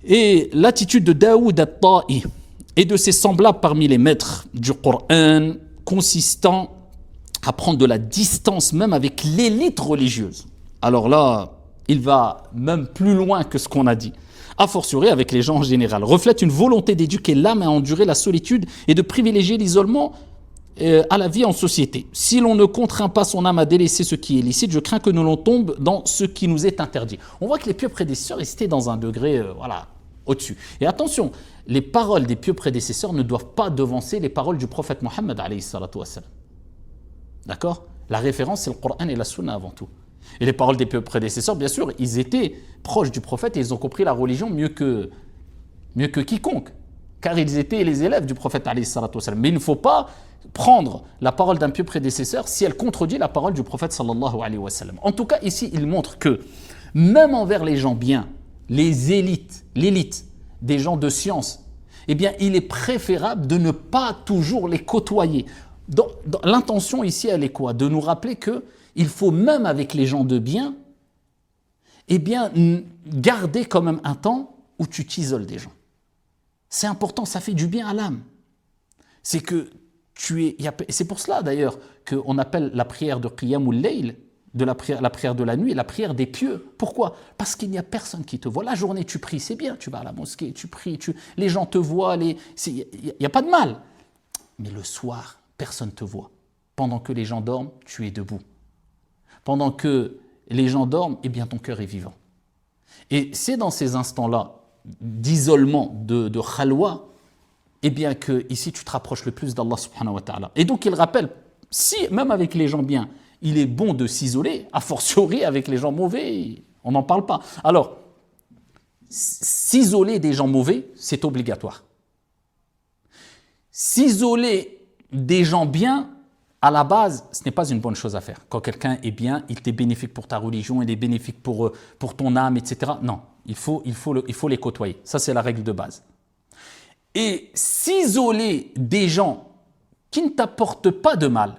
Et l'attitude de Daoud at-Ta'i et de ses semblables parmi les maîtres du Coran, consistant à prendre de la distance même avec l'élite religieuse. Alors là, il va même plus loin que ce qu'on a dit. A fortiori avec les gens en général. Reflète une volonté d'éduquer l'âme à endurer la solitude et de privilégier l'isolement à la vie en société. Si l'on ne contraint pas son âme à délaisser ce qui est licite, je crains que nous l'on tombe dans ce qui nous est interdit. On voit que les pieux prédécesseurs étaient dans un degré au-dessus. Et attention, les paroles des pieux prédécesseurs ne doivent pas devancer les paroles du prophète Mohammed alayhi salatu wassalam. D'accord? La référence, c'est le Coran et la Sunna avant tout. Et les paroles des prédécesseurs, bien sûr, ils étaient proches du prophète et ils ont compris la religion mieux que quiconque. Car ils étaient les élèves du prophète, alayhi salatu wassalam. Mais il ne faut pas prendre la parole d'un pieux prédécesseur si elle contredit la parole du prophète, sallallahu alayhi wa sallam. En tout cas, ici, il montre que, même envers les gens bien, les élites, l'élite des gens de science, eh bien, il est préférable de ne pas toujours les côtoyer. L'intention ici, elle est quoi? De nous rappeler que il faut même avec les gens de bien, eh bien, garder quand même un temps où tu t'isoles des gens. C'est important, ça fait du bien à l'âme. C'est que c'est pour cela d'ailleurs qu'on appelle la prière de Qiyamul Layl, la prière de la nuit, la prière des pieux. Pourquoi? Parce qu'il n'y a personne qui te voit. La journée, tu pries, c'est bien, tu vas à la mosquée, tu pries, les gens te voient, il n'y a pas de mal. Mais le soir, personne ne te voit. Pendant que les gens dorment, tu es debout. Pendant que les gens dorment, eh bien ton cœur est vivant. Et c'est dans ces instants-là d'isolement, de khalwa, eh bien que ici tu te rapproches le plus d'Allah subhanahu wa ta'ala. Et donc il rappelle, si même avec les gens bien, il est bon de s'isoler, a fortiori avec les gens mauvais, on n'en parle pas. Alors, s'isoler des gens mauvais, c'est obligatoire. S'isoler des gens bien, à la base, ce n'est pas une bonne chose à faire. Quand quelqu'un est bien, il est bénéfique pour ta religion, il est bénéfique pour ton âme, etc. Non, il faut les côtoyer. Ça, c'est la règle de base. Et s'isoler des gens qui ne t'apportent pas de mal,